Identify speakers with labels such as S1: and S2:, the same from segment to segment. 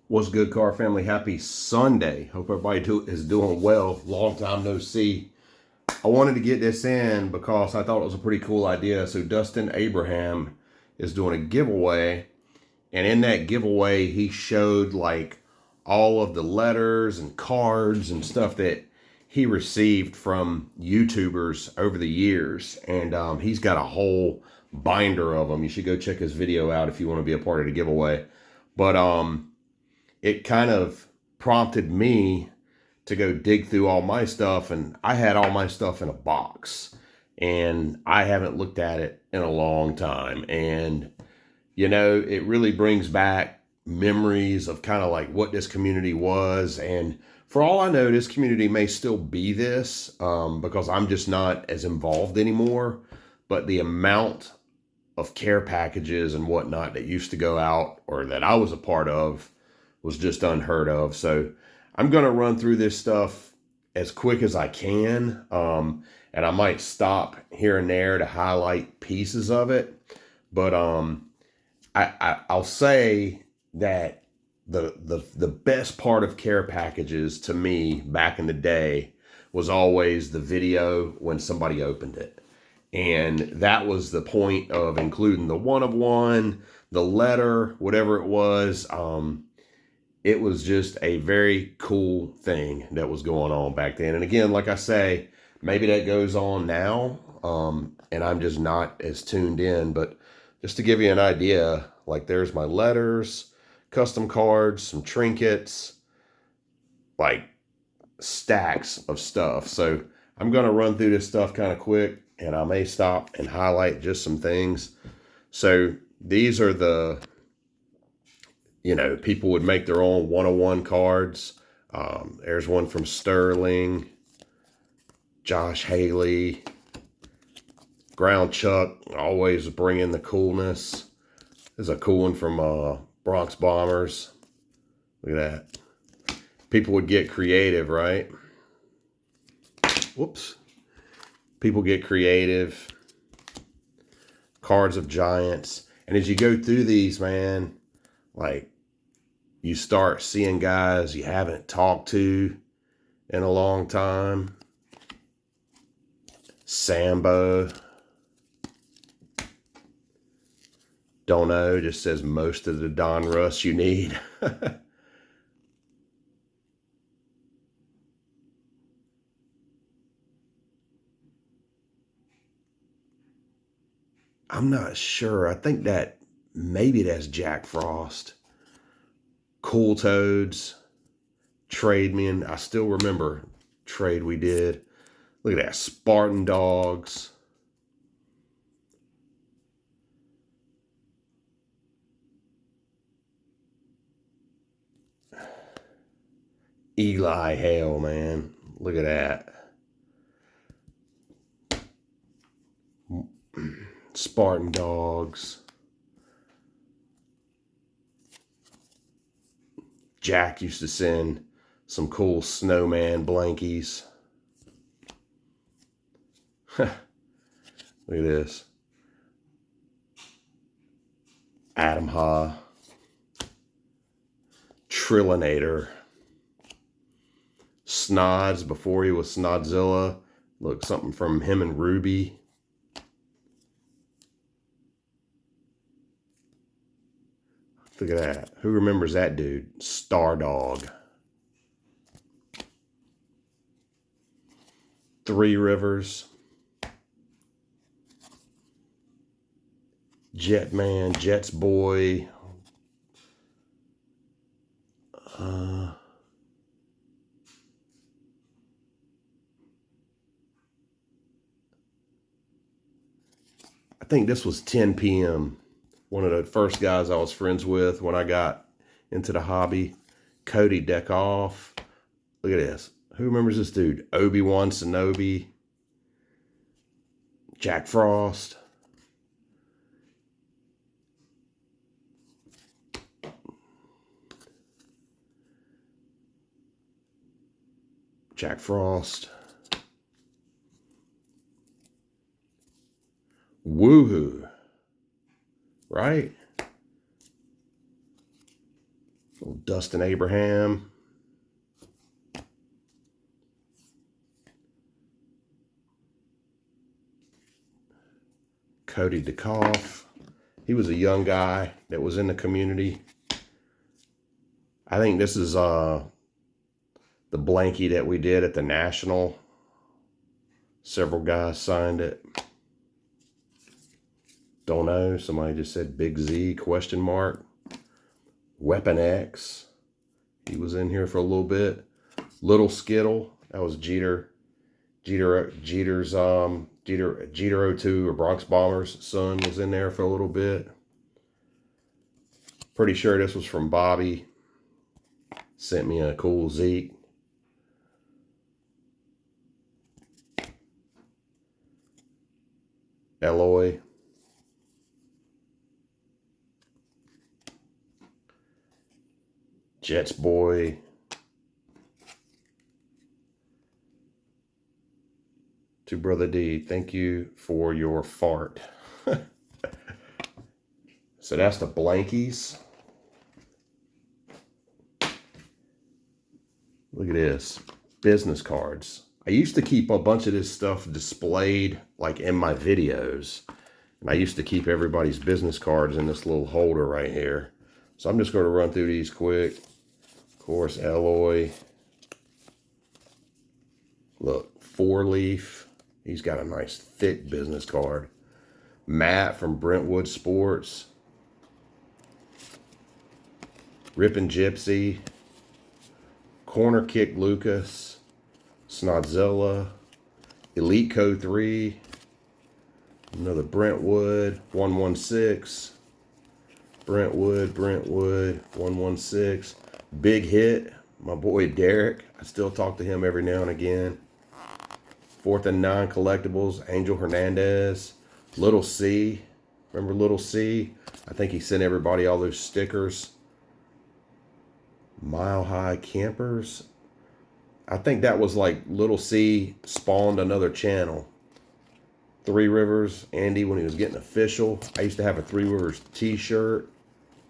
S1: What's good, car family? Happy Sunday. Hope everybody is doing well. Long time no see. I wanted to get this in because I thought it was a pretty cool idea. So Dustin Abraham is doing a giveaway, and in that giveaway, he showed like all of the letters and cards and stuff that he received from YouTubers over the years, and he's got a whole binder of them. You should go check his video out if you want to be a part of the giveaway. But it kind of prompted me to go dig through all my stuff, and I had all my stuff in a box, and I haven't looked at it in a long time. And it really brings back memories of kind of like what this community was. And for all I know, this community may still be this, because I'm just not as involved anymore. But the amount of care packages and whatnot that used to go out, or that I was a part of, was just unheard of. So I'm going to run through this stuff as quick as I can. And I might stop here and there to highlight pieces of it. But I'll say that the best part of care packages to me back in the day was always the video when somebody opened it. And that was the point of including the one of one, the letter, whatever it was. It was just a very cool thing that was going on back then. And again, like I say, maybe that goes on now, and I'm just not as tuned in. But just to give you an idea, like there's my letters, custom cards, some trinkets, like stacks of stuff. So I'm going to run through this stuff kind of quick, and I may stop and highlight just some things. So these are the... people would make their own one-on-one cards. There's one from Sterling, Josh Haley, Ground Chuck, always bringing the coolness. There's a cool one from Bronx Bombers. Look at that. People would get creative, right? Whoops. People get creative. Cards of Giants. And as you go through these, man, like, you start seeing guys you haven't talked to in a long time. Sambo. Don't know, just says most of the Don Russ you need. I'm not sure. I think that maybe that's Jack Frost. Cool Toads, Trade Men. I still remember trade we did. Look at that, Spartan Dogs. Eli Hale, man. Look at that. Spartan Dogs. Jack used to send some cool snowman blankies. Look at this. Adam Ha. Trillinator. Snods before he was Snodzilla. Look, something from him and Ruby. Look at that. Who remembers that dude? Stardog. Three Rivers. Jetman, Jets Boy. I think this was 10 p.m. One of the first guys I was friends with when I got into the hobby. Cody Deckoff. Look at this. Who remembers this dude? Obi-Wan Kenobi. Jack Frost. Jack Frost. Woohoo. Right? Little Dustin Abraham. Cody DeKoff. He was a young guy that was in the community. I think this is the blankie that we did at the National. Several guys signed it. Don't know. Somebody just said Big Z, question mark. Weapon X. He was in here for a little bit. Little Skittle. That was Jeter's Jeter 02 or Bronx Bombers' son was in there for a little bit. Pretty sure this was from Bobby. Sent me a cool Zeke. Eloy. Jets boy. To Brother D, thank you for your fart. So that's the blankies. Look at this. Business cards. I used to keep a bunch of this stuff displayed like in my videos. And I used to keep everybody's business cards in this little holder right here. So I'm just going to run through these quick. Of course, Eloy. Look, 4-leaf. He's got a nice thick business card. Matt from Brentwood Sports. Rippin' Gypsy. Corner Kick Lucas. Snodzilla. Elite Code 3. Another Brentwood. 116. Brentwood. 116. Big hit. My boy Derek. I still talk to him every now and again. 4th and 9 collectibles. Angel Hernandez. Little C. Remember Little C? I think he sent everybody all those stickers. Mile High Campers. I think that was like Little C spawned another channel. Three Rivers. Andy when he was getting official. I used to have a Three Rivers t-shirt.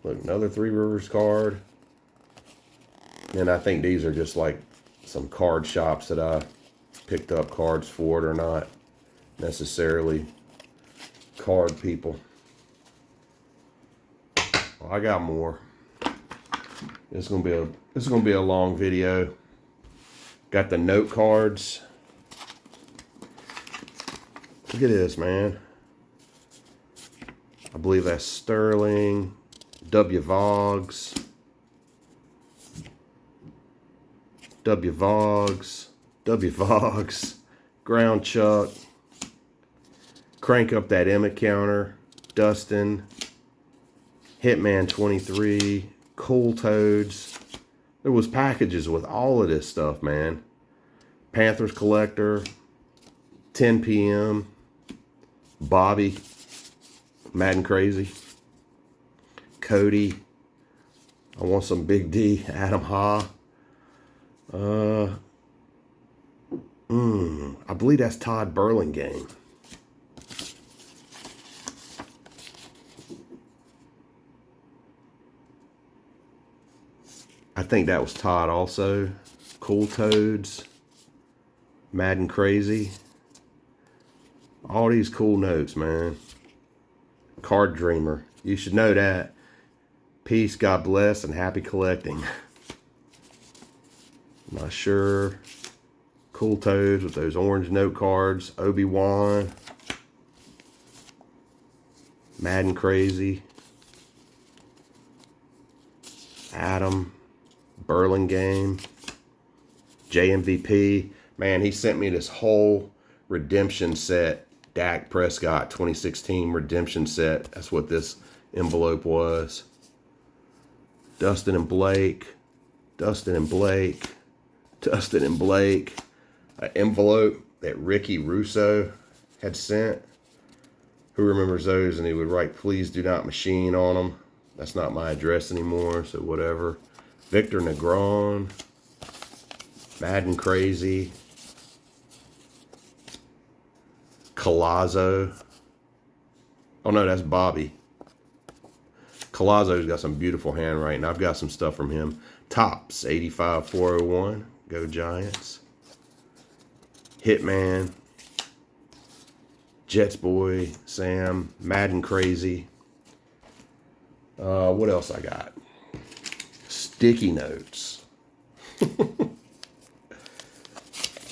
S1: Look, another Three Rivers card. And I think these are just like some card shops that I picked up cards for it, or not necessarily card people. Well, I got more. It's gonna be a long video. Got the note cards. Look at this, man. I believe that's Sterling. W. Voggs. Ground Chuck. Crank up that Emmett counter. Dustin. Hitman 23. Cool Toads. There was packages with all of this stuff, man. Panthers Collector. 10 p.m. Bobby. Madden Crazy. Cody. I want some Big D. Adam Ha. I believe that's Todd Burlingame. I think that was Todd also. Cool Toads. Madden Crazy. All these cool notes, man. Card Dreamer. You should know that. Peace, God bless, and happy collecting. Not sure. Cool Toads with those orange note cards. Obi-Wan. Madden Crazy. Adam. Burlingame. JMVP. Man, he sent me this whole redemption set. Dak Prescott 2016 redemption set. That's what this envelope was. Dustin and Blake. An envelope that Ricky Russo had sent. Who remembers those? And he would write, please do not machine on them. That's not my address anymore, so whatever. Victor Negron. Madden Crazy. Colazzo. Oh no, that's Bobby. Colazzo's got some beautiful handwriting. I've got some stuff from him. Tops, 85-401. Go Giants. Hitman. Jets Boy. Sam. Madden Crazy. What else I got? Sticky notes.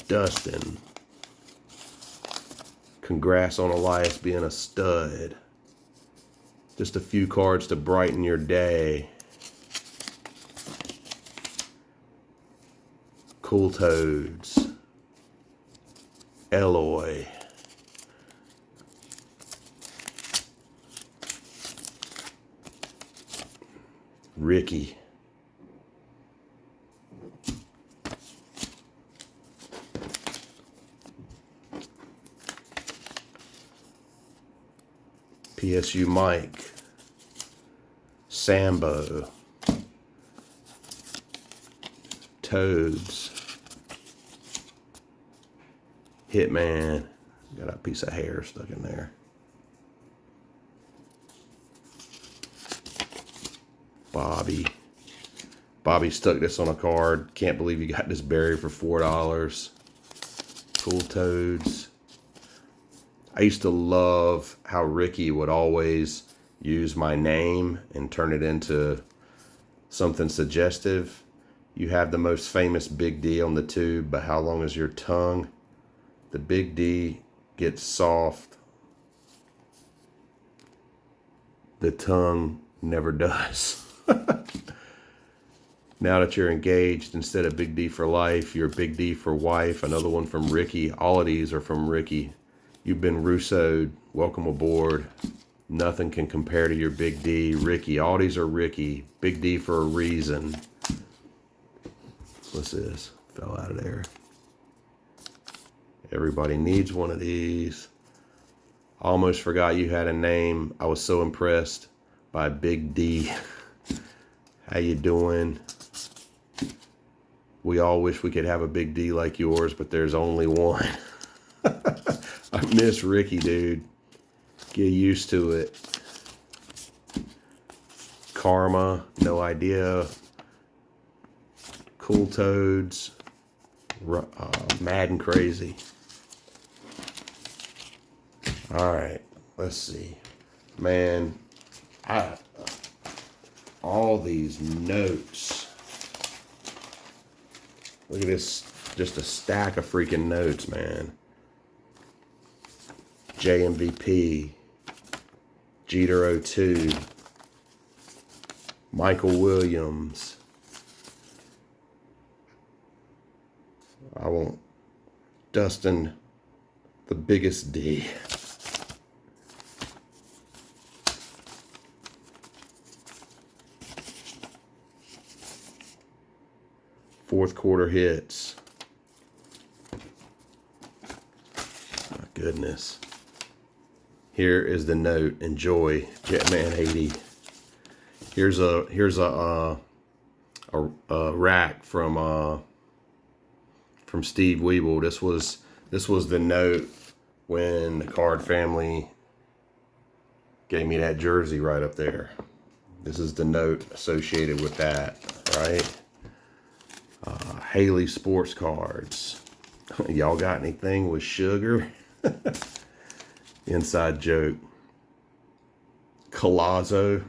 S1: Dustin. Congrats on Elias being a stud. Just a few cards to brighten your day. Cool Toads. Eloy. Ricky. PSU Mike. Sambo. Toads. Hitman. Got a piece of hair stuck in there. Bobby. Bobby stuck this on a card. Can't believe you got this buried for $4. Cool Toads. I used to love how Ricky would always use my name and turn it into something suggestive. You have the most famous Big D on the tube, but how long is your tongue? The Big D gets soft. The tongue never does. Now that you're engaged, instead of Big D for life, you're Big D for wife. Another one from Ricky. All of these are from Ricky. You've been Rousseau'd. Welcome aboard. Nothing can compare to your Big D. Ricky. All these are Ricky. Big D for a reason. What's this? Fell out of there. Everybody needs one of these. Almost forgot you had a name. I was so impressed by Big D. How you doing? We all wish we could have a Big D like yours, but there's only one. I miss Ricky, dude. Get used to it. Karma, no idea. Cool Toads. Madden Crazy. All right, let's see. Man, all these notes. Look at this, just a stack of freaking notes, man. JMVP, Jeter 02, Michael Williams. I want Dustin, the biggest D. Fourth quarter hits. My goodness. Here is the note. Enjoy, Jetman 80. Here's a rack from Steve Weeble. This was the note when the Card family gave me that jersey right up there. This is the note associated with that, right? Haley Sports Cards. Y'all got anything with sugar? Inside joke. Colazzo.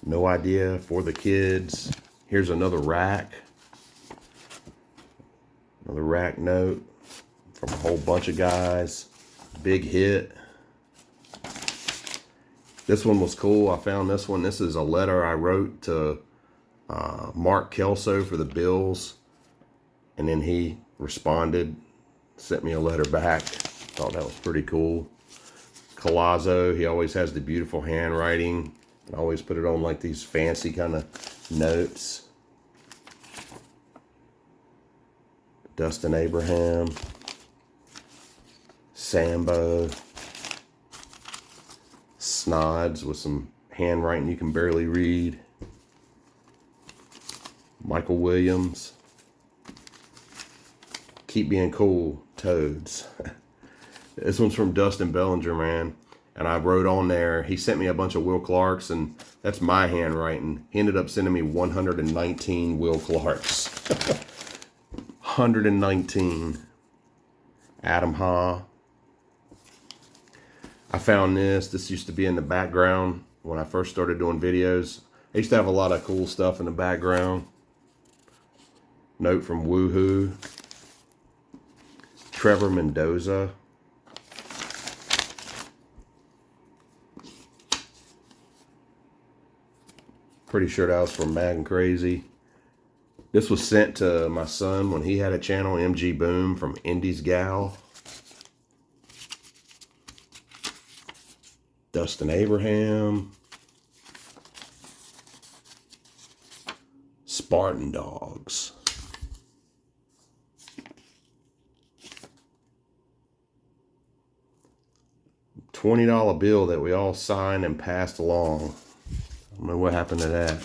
S1: No idea, for the kids. Here's another rack. Another rack note from a whole bunch of guys. Big hit. This one was cool. I found this one. This is a letter I wrote to Mark Kelso for the Bills. And then he responded, sent me a letter back. Thought that was pretty cool. Colazzo, he always has the beautiful handwriting. I always put it on like these fancy kind of notes. Dustin Abraham. Sambo. Snods with some handwriting you can barely read. Michael Williams. Keep being cool, Toads. This one's from Dustin Bellinger, man. And I wrote on there, he sent me a bunch of Will Clarks, and that's my handwriting. He ended up sending me 119 Will Clarks. 119. Adam Ha. I found this. This used to be in the background when I first started doing videos. I used to have a lot of cool stuff in the background. Note from Woohoo. Trevor Mendoza. Pretty sure that was from Mad and Crazy. This was sent to my son when he had a channel, MG Boom, from Indy's Gal. Dustin Abraham. Spartan Dogs. $20 bill that we all signed and passed along. I don't know what happened to that.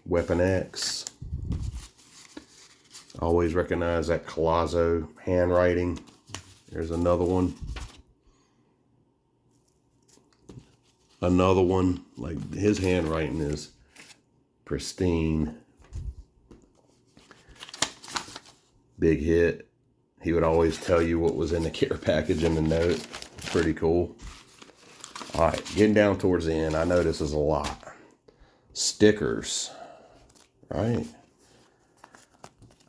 S1: Weapon X. Always recognize that Colazzo handwriting. There's another one. Another one. Like, his handwriting is pristine. Big hit. He would always tell you what was in the care package in the note. Pretty cool. All right, getting down towards the end. I know this is a lot. Stickers, right?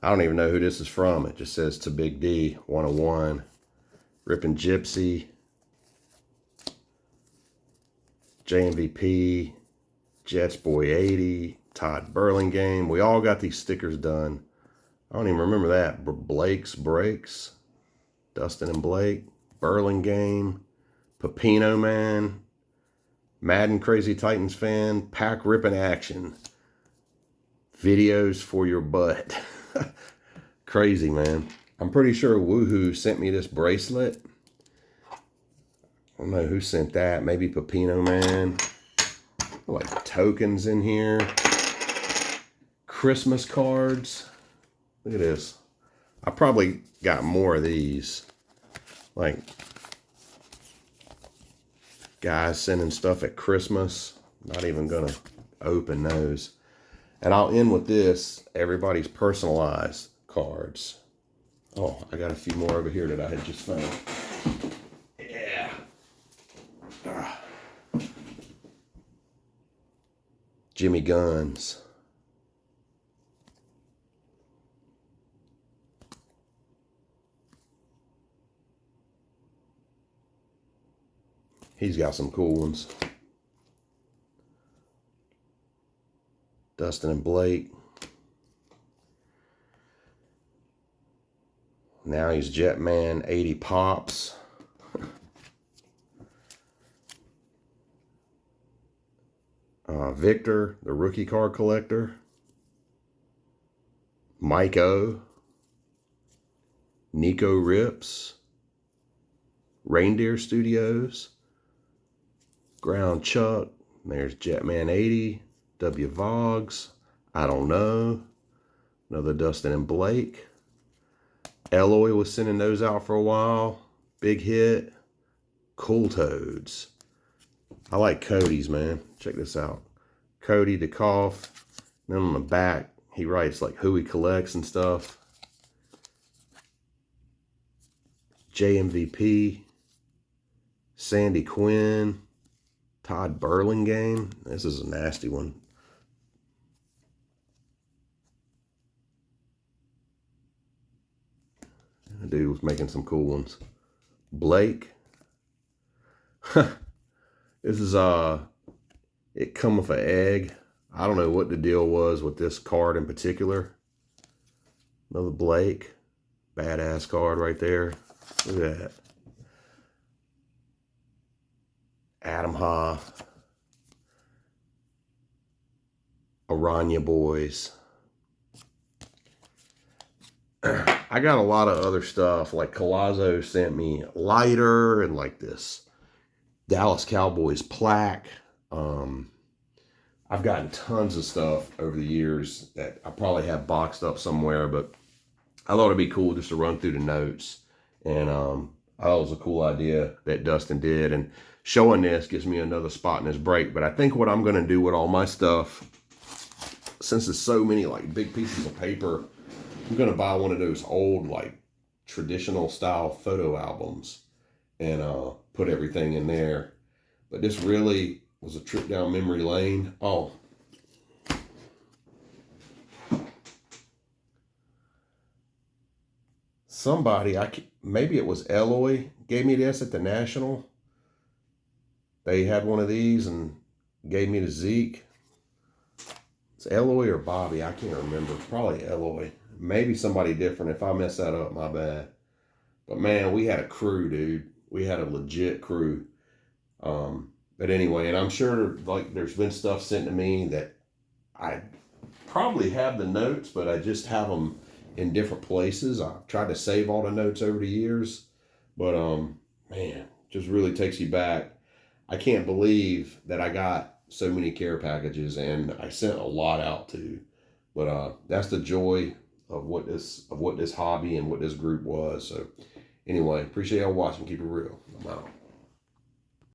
S1: I don't even know who this is from. It just says to Big D 101. Rippin' Gypsy. JMVP. Jets Boy 80. Todd Burlingame. We all got these stickers done. I don't even remember that. Blake's Breaks. Dustin and Blake. Burlingame. Pepino Man. Madden Crazy Titans fan. Pack Rippin' Action. Videos for your butt. Crazy, man. I'm pretty sure Woohoo sent me this bracelet. I don't know who sent that. Maybe Pepino Man. Like tokens in here. Christmas cards. Look at this. I probably got more of these. Like, guys sending stuff at Christmas. Not even gonna open those. And I'll end with this. Everybody's personalized cards. Oh, I got a few more over here that I had just found. Yeah. Jimmy Guns. He's got some cool ones. Dustin and Blake. Now he's Jetman 80 Pops. Victor, the rookie card collector. Mike O. Nico Rips. Reindeer Studios. Ground Chuck. There's Jetman 80. W Vogs. I don't know. Another Dustin and Blake. Eloy was sending those out for a while. Big hit. Cool Toads. I like Cody's, man. Check this out. Cody the Cough. Then on the back, he writes like who he collects and stuff. JMVP. Sandy Quinn. Todd Burlingame. This is a nasty one. The dude was making some cool ones. Blake. This is it come with an egg. I don't know what the deal was with this card in particular. Another Blake. Badass card right there. Look at that. Adam Ha. Aranya Boys. I got a lot of other stuff. Like Colazzo sent me a lighter and like this Dallas Cowboys plaque. I've gotten tons of stuff over the years that I probably have boxed up somewhere, but I thought it'd be cool just to run through the notes And I thought it was a cool idea that Dustin did. And showing this gives me another spot in this break. But I think what I'm going to do with all my stuff, since there's so many like big pieces of paper, I'm going to buy one of those old like traditional style photo albums and put everything in there. But this really was a trip down memory lane. Oh, somebody, maybe it was Eloy, gave me this at the National. They had one of these and gave me to Zeke. It's Eloy or Bobby, I can't remember. Probably Eloy. Maybe somebody different. If I mess that up, my bad. But man, we had a crew, dude. We had a legit crew. But anyway, and I'm sure like there's been stuff sent to me that I probably have the notes, but I just have them in different places. I've tried to save all the notes over the years, but man, just really takes you back. I can't believe that I got so many care packages, and I sent a lot out too. But that's the joy of what this hobby and what this group was. So anyway, appreciate y'all watching. Keep it real. I'm out.